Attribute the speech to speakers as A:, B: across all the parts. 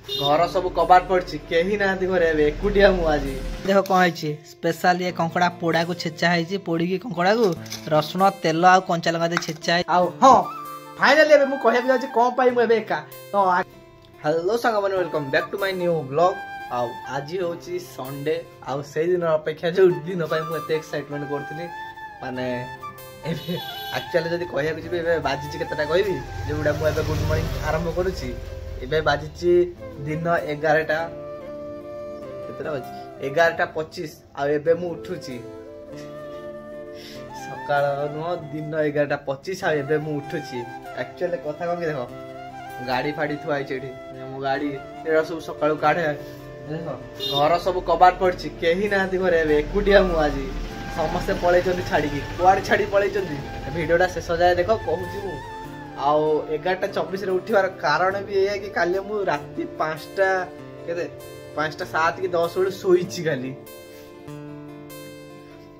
A: घर सब कबाट पड़ी कहीं ना घरे एकुटिया मु आज देख कौन है स्पेशल ये कंकड़ा पोड़ा को छेचा है पोड़ी कंकड़ा को रसुण तेल आ कंचा लगा छेचा है हाँ फाइनाली एबे मु कहबे जाछि कोन पाई मु एबे एका तो हेलो संग माने welcome back to my new blog आज होची संडे आ से दिन अपेक्षा जो दिन पाई मु एते एक्साइटमेंट करथली माने एक्चुअली जदी कहया कि एबे बाजी केतटा कहबी जेउडा मु एबे गुड मॉर्निंग आरंभ करूची एबे बाजी दिन 11टा केतटा बाजी 11:25 आ एबे मु उठुची सकाळ नो दिन 11:25 आ एबे मु उठुची एक्चुअली कथा कम देखो गाड़ी फाड़ी थुआई छेठी मो गाड़ी एरा सब सकाळु काढे देखो घर सब कबाट पड़ी कहीं ना घरे एकुटिया मु आज समस्ते पळै छाड़ी कुआड़ छाड़ी पळै वीडियोटा शेष जाए देख कहूँ मु आउ 11:24 रे उठिवार कारण भी ये कि काली मु राति 5टा केते 5टा 7 कि 10 बेले सोईची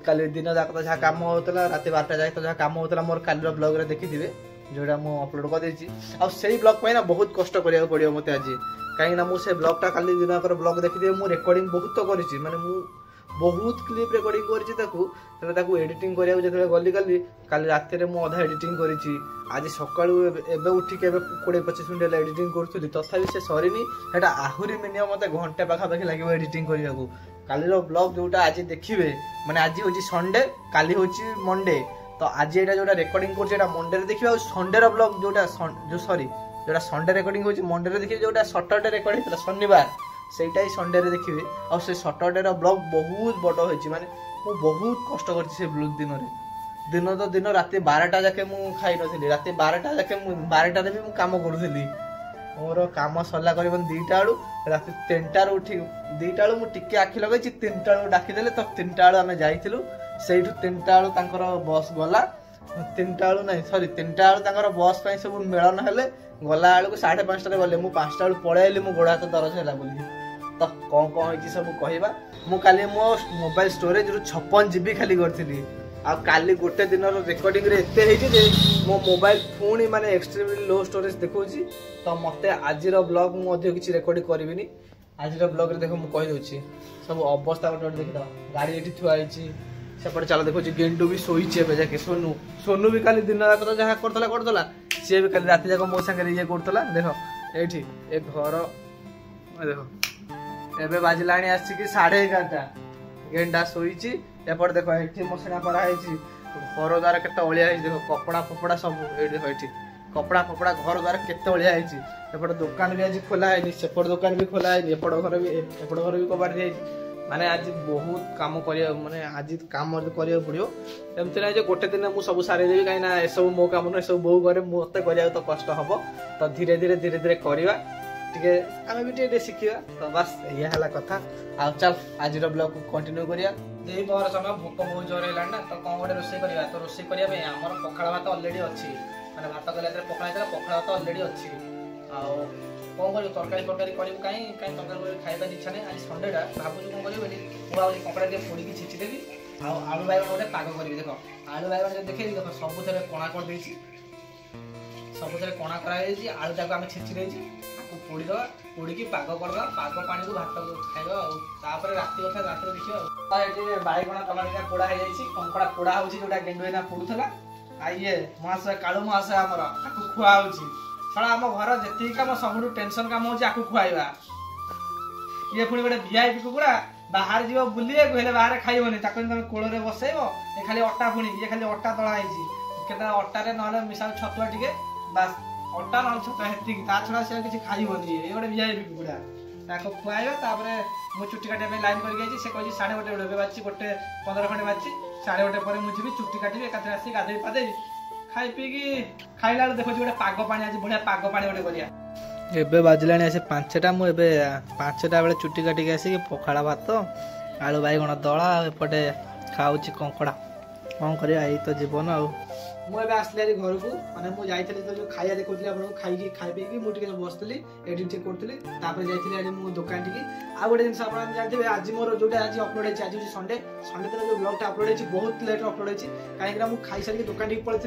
A: काली दिन जाक तो जहाँ काम होता राति 12टा जाए तो जहाँ काम होता मोर काली ब्लॉग रे देखिथिबे जोड़ा मु अपलोड कर देछि आ सेही ब्लॉग पे ना बहुत कष्ट करिया पड़ियो मते आज काहे ना मु से ब्लॉग टा काली दिन कर ब्लॉग देखिथिबे मु रिकॉर्डिंग बहुत तो करिछि माने मु बहुत क्लिप रिकॉर्डिंग करिछि ताकू एडिटिंग करिया जतले गली काली राति रे मु आधा एडिटिंग करिछि आज सकाळु एबे उठी के 20-25 मिनिट एडिटिंग करथुली तथापि से सरीनी हेटा आहुरी मिनिमम मते घंटा पाखा पाखी लागिवो एडिटिंग करिया को कालीरो ब्लॉग जोटा आज देखिबे माने आज होची संडे काली होची मंडे तो आज एटा जोटा रिकॉर्डिंग करछि एटा मंडे रे देखिबा संडे रो ब्लॉग जोटा जो सॉरी जोटा संडे रिकॉर्डिंग होची मंडे रे देखिबे जोटा सैटरडे रिकॉर्डिंग होला शनिवार सेटा ही संडे रे देखिबे आ से सैटरडे रो ब्लॉग बहुत बड़ होची माने मु बहुत कष्ट करछि से ब्लॉग दिन तो दिन राति 12टा जाके मु खाइ नथिली राति 12टा जाके मु 12टा रे भी मु काम करूथिली मोर काम सरला करिबन 2टा आळु राति 3टा रे उठी 2टा आळु मु टिके आखि लगैछि 3टा आळु डाकी देले तो 3टा आळु हमें जाइथिलु सेठु 3टा आळु तांकर बस गला 3टा आळु नहीं सॉरी 3टा आळु तांकर बस पई सब मेळन हेले गला आळु को 5:30 रे गले मु 5टा आळु पळे आइली मु गोडा तो दरज हैला बोली तो कोन होइछि सब कहिबा मु काली मो मोबाइल स्टोरेज रु 56 जीबी खाली करथिली आ काली गोटे दिन रिकॉर्डिंग रे एते हेछि जे मो मोबाइल फोन माने एक्सट्रीमली लो स्टोरेज देखौछि तो मते आजिर ब्लॉग मु मध्ये किछि रिकॉर्ड करबिनी आजिर ब्लॉग रे देखो मु कहि दोछि सब अवस्था गोटे देखि दो गाड़ी एठी थुआ आइछि सेपट चला देखौछि गेंडू भी सोईछि एबे जाके सोनू भी काली दिन रात जहा करतला से भी काली राति जाको मो संगे ये करतला देखो एठी ए घर देखो एबे बाजिलाणी आछि कि 11:30 गेंडा सोईछि एपट देखो एठी मसना परा आइछि घर द्वारा केते ओलिया आइछि देखो कपड़ा फपड़ा सब एठी देखो एठी कपड़ा फपड़ा घर द्वारा केते ओलिया आइछि एपट दुकान भी आज खोला आइनि सेपट दुकान भी खोला आइनि एपट घर भी कबाड़ आइछि माने आज बहुत काम करिया माने आज काम करिया पड़ियो एमति नै जे गोटे दिन मु सब सारे देबी काई ना ए सब मो काम नै सब बहु करे मते करिया तो कष्ट हबो तो धीरे धीरे करिवा टिके आमे भी टिके सिखिया तो बस ये हला कथा आ चल आज रो ब्लॉग को कंटिन्यू करिया देई पर समय भूख बहुत जोर हैला ना तो कोन गोटे रोसे करिया तो रोसे करिया बे हमर पखाळ भात ऑलरेडी अछि माने भात गले रे पखाळ भात ऑलरेडी अछि आ कोन करियो तरकारी करियो काई तरकारी खाइबा इच्छा नै आज संडे टा भाबु कोन करियो बेली पुरा ओली कपड़ा दे फोड़ी की छिछि देबी आ आलू बाइगण गोटे पाग करबी देखो आलू बाइगण जे देखै देखो सब थरे कोणा कर देछि सब थरे कोणा करा देछि आलू जाको हम छिछि देछि आकु पोड़ी दवा पोड़ी की पाग करबा पाग पानी को भात खाइबा आ तापर राति कथा राति देखियो आ एटी बाइगण टमाटर पोड़ा हे जाइछि कंकड़ा पोड़ा होछि जोटा गेंडुएना पोडुथला आ ये मास काळू मास हमर आकु खुआ होछि छड़ा हम घर जेती काम सबुठु टेंशन काम होछि आकु खुआइबा ये पुणी गोटे वीआईपी कुकुड़ा बाहर जीव बुलिए हेले बाहर खाइबनी ताको तुम कोल रे बसैबो ए खाली अट्टा पुणी ये खाली अट्टा तळा आइछि केता अट्टा रे नले मिसाल छतुआ टिके बस अट्टा न छतुआ हेती ता छड़ा से किछि खाइबनी ए गोटे वीआईपी कुकुड़ा ताको खुआइबो तापरे मु चुट्टी काटे पे लाइन कर गइछि से कहछि 1:30 बेले बाछि गोटे 15 खंडे बाछि 1:30 पर मु जिबि चुट्टी काटिबे एकाथरे आसी गाधै पादे खाइ पी की खाइला देखो गोटे पाग पानी आज बढ़िया पाग पानी गोटे करिया एबे बाजिलाणी आसे 5टा मु एबे 5टा बेले चुट्टी काटी के आसी पखाड़ा भात आलू बाइगण दळा एपटे खाउची कंकड़ा कोन करिया एई तो जीवन आ मुझे आसली आज घर को मैंने मुझे जाइए तो जो खाया देखुली आपको खाई पी मुझे बसती एडिट करी जाइए मो दुकान टी आ गोटे जिन आप जानते हैं आज मोर जो आज अपलोड होती आज संडे संडे दिन जो ब्लॉग अपलोड होती बहुत लेट अपलोड होती कहीं खाई सारी दुकान टी पड़े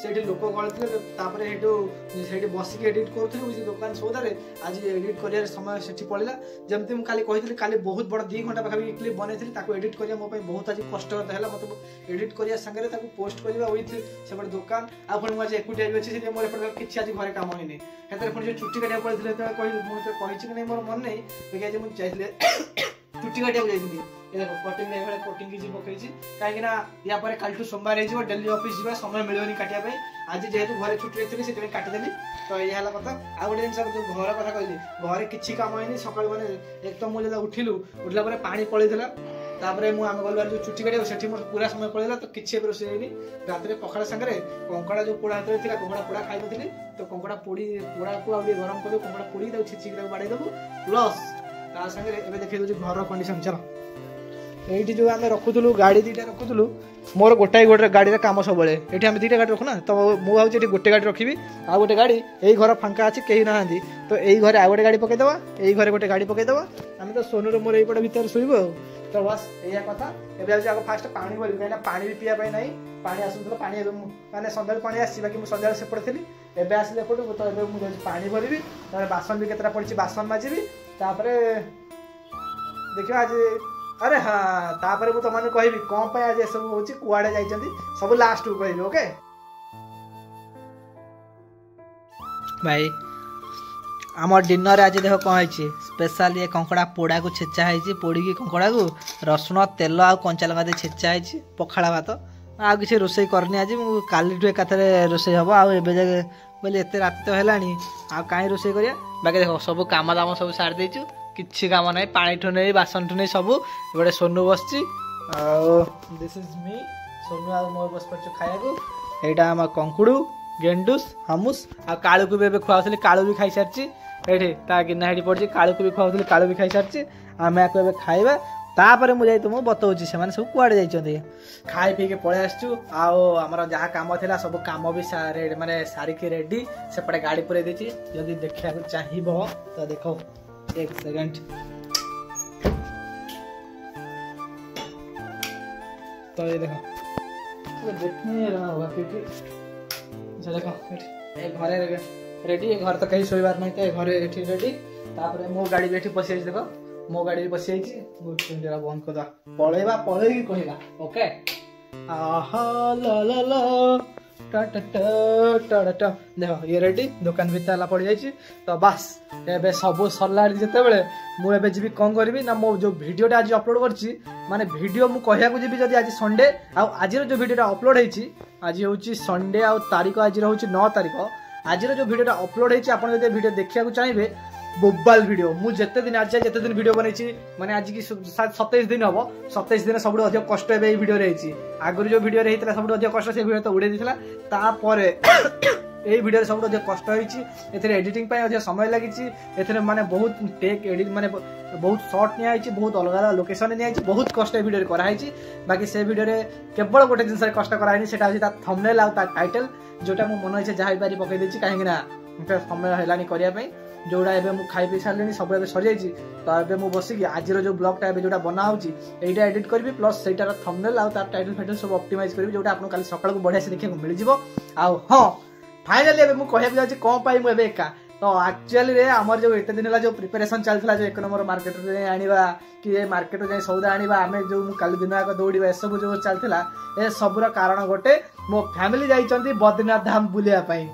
A: से लोक गलते बसिक एडिट करूँ दुकान सौदार आज एडिट कर समय से पड़ा जमी मुझे कही काली बहुत बड़ 2 घंटा पाखा क्लिप बनई एडिट करने मो बहुत आज कष्टकर है मतलब एडिट करने सागर पोस्ट करवा विथ से दुकान आ पुणी मुझे एकुटिया भी अच्छे मोर किसी आज घरे कम होनी है पुणी जो चुट्टी काटा पड़े कही कि मोर मन नहीं आज मुझे चुट्टी काटा जाइए देखो कटिंग कटिंग किसी पकई कहीं या कल सोमवार हो डेली ऑफिस जा समय मिलनी काटापी आज जेहेतु घरे छुट्टी थी से काटिदेली तो यह कथा आ गए जिन जो घर कथा कहली घरे किसी कम है सका मैंने एक तो मुझे उठिलु उठला पानी पड़ेगा तापर आम गलु जो चुट्टी काटा से मोर पूरा समय पड़ेगा तो किसी रोषे होनी रात पखाड़ सागर कंकड़ा जो पोड़ा हाथ था कंकड़ा पोड़ा खाई नी तो कंकड़ा पोड़ी पोड़ा को गरम कर कंकड़ा पोड़ी छिचिक बाड़े देबू प्लस ता सागर एवं देखिए घर कंडीशन चलो ये जो आम रखुलु गाड़ी 2टा रखुलु मोर गोटाए गोटे गाड़ी काम सब ये आम 2टा गाड़ी रखुना तो मुझे गोटे गाड़ी रखी आ गोटे गाड़ी यही घर फांका अच्छी कहीं ना तो यही घर आ गोटे गाड़ी पकईदेवा यही घर गोटे गाड़ी पकईदेवा आम तो सोनू मोर यही पटे भितर शुभ तो बस यही कथा एवं फास्ट पानी भरी कहीं पानी भी पीवा ना पानी आसूला पानी मैंने सन्ध्या पानी आसी कि सन्ध्या सेपटे थी एवं आसिले एपटू तो मुझे पानी भरबी बासन भी केतटा पड़ी बासन माजिबी देखिए आज अरे हाँ तापर मु तुमने कहि कौन पे आज सब होची कुआडे जाइछंती सब लास्ट को कहि ओके भाई आम डिनर आज देख कौन है स्पेशल ये कंकड़ा पोड़ा को छेचा है पोड़ी कंकड़ा को रसुण तेल आ कंचा लगा दे छेचा है पखाड़ा भात आ किसी रोषे करनी आज काली एकाथरे रोषे हम आए बोले एत रात तो है आ कहीं रोषे करिया बाकी देख सब काम दाम सब सारी देचु किसी काम ना पानी ठू नहीं बासन ठू नहीं सब गोटे सोनू बस दिस इज मी सोनू आ मोर बस पड़े खाया को यहाँ आम कंकुड़ू गेंडुस हामुस आ कालू को भी खुआली कालू भी खाई सारी ये गिना हेटी पड़ी कालू को भी खुआली कालू भी खाई सारी आम या खाइबा तापर मुझे तुमको बताऊँगी से सब कुआड़े जाइए खाई पी के पलि आसचु आमर जहाँ कम था सब कम भी माने सारिकी रेडी सेपटे गाड़ी पुरे देती जदि देखा चाहिए तो देखो एक सेकंड तो ये देखो देखने रहा होगा क्योंकि देखो घरे रेडी घर तो कहीं शोबार नहीं तो घरे रेडी तापर मो गाड़ी भी पशि देख मो गाड़ी भी पशि बंद कर पलैबा पलैकी कहला ओके देख ये रेडी दुकान भितर पड़ जाइए तो बस ए सब सरला जिते मुझे जी कौन करी ना मो जो भिडियोटा आज अपलोड कर माने भिडियो मु कहया जी जब आज संडे आज जो भिडियोटा अपलोड होती आज हूँ संडे आ तारीख आज हूँ 9 तारीख आज जो भिडियोटा अपलोड होती आप भिडियो देखा चाहिए बोबाल भिडियो मुझे दिन आज जिते दिन भिडियो बनई माने आज की 27 दिन हम 27 दिन सब अधिक कष्ट ए भिडियो आगुरी जो भिडियो रही सब अधिक कष्ट से भिडियो तो उड़े तापर यही भिडियो सब अधिक कष्ट होती एडिटिंग अधिक समय लगी माने बहुत टेक एडिट माने बहुत सर्ट नि बहुत अलग अलग लोकेशन नि बहुत कष्ट भिडियो कराई बाकी से भिडियो केवल गोटे जिन कष्ट कराई से थंबनेल आ टाइटल जोटा मो मन इच्छा जहाँ पारि पकई कहीं समय है करने जोड़ा एवं मुझे खाई पी सारे सब सर जाइए तो ये मुझे बसिक आज जो ब्लॉगटा जो बना होटा एडिट करी प्लस से थंबनेल आ टाइटल फाइटल सब ऑप्टिमाइज करी जोटा आपको कल सकाल को बढ़िया से देखा मिल जाए हाँ फाइनाली मुझे कहना जाऊँगी कौन पाई मुझे एका तो एक्चुअली आमर जो एत दिन जो प्रिपेरेसन चलता जो 1 नंबर मार्केट में आनिबा कि मार्केट जाए सौदा आनिबा आम जो कल दिन आग दौड़ा ए सब जो चलता ए सबूर कारण गोटे मो फैमिली जाइए बद्रीनाथ धाम बुलायापाई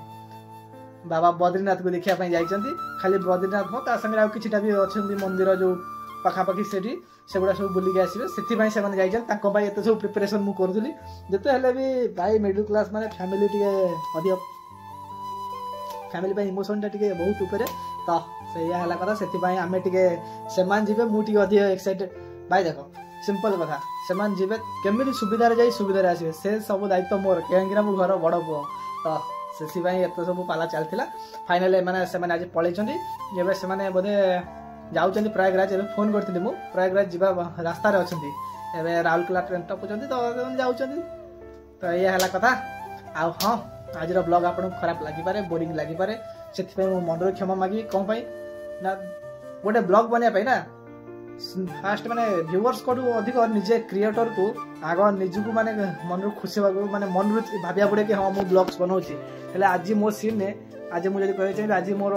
A: बाबा बद्रीनाथ को देखा जाइए खाली बद्रीनाथ हाँ सागर कि अच्छा मंदिर जो पखापाखि से गुड़ा सब बुलिक आसवे से जाइए एत सब प्रिपेरेसन मुझे करूली जिते हेल्ले भी भाई मिडिल क्लास माने फैमिली टे अधिक फैमिली इमोशन टा बहुत ऊपर तो से कथा से आम टे मुझे अधिक एक्साइटेड भाई देख सिंपल कथा से जी केमी सुविधा जाई सुविधा आसवे से सब दायित्व मोर कहीं मो घर बड़ पु तो से एत सब पाला चलता फाइनाल मैंने आज पलि से बोधे जाऊँ प्रयागराज एवं फोन करी मुझे प्रयागराज जा रास्त अच्छा राउरकेला ट्रेन टपुंट तो जाऊँ तो यह कथा आउ हाँ आज ब्लॉग आपको खराब लगिपारे बोरिंग लगिपारे से मन क्षमा मागी कौन पाई ना गोटे ब्लॉग बनवाई ना फास्ट माने व्यूअर्स को अधिक निजे क्रिएटर को आग निजक माने मन खुशी माने मन भाविया पड़े कि हाँ मुझे ब्लॉग्स बनाऊँगी हेले आज मो सीन ने आज मुझे कह चाहिए आज मोर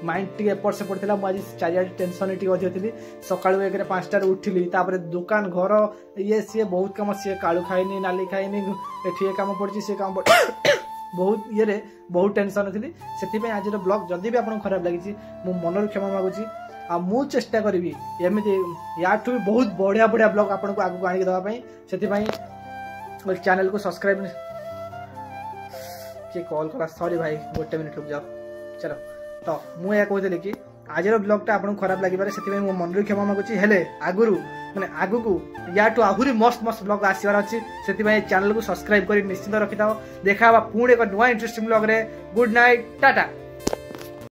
A: माइंड टी एपट सेपट थी मुझे चारिया टेंशन टी अधिक थी सका 5टार उठिली दुकान घर ये सी बहुत कम सी कालू खाइनी नाली खाइनी एटी कम पड़ी सी कम बहुत ये बहुत टेंशन थी से आज ब्लॉग जदि भी आपको खराब लगी मु मनर क्षमा मागुची आ मु चेष्टा करी एमती याठू भी बहुत बढ़िया बढ़िया ब्लॉग आपको आगू आणिक देवाई से चैनल को सब्सक्राइब किए कॉल करा सॉरी भाई गोटे मिनिट रुक जाओ चलो तो मुझे कहते कि आज ब्लॉगटा आपको खराब लगे से मो मन क्षमा मागुची हेले आगुरु माने आगु को याठू आहुरी मस्त मस्त ब्लॉग आसबार अच्छी से चैनल को सब्सक्राइब कर निश्चिंत रखी था देखा पुणी एक नुआ इंटरेस्टिंग ब्लॉग रे गुड नाइट टाटा।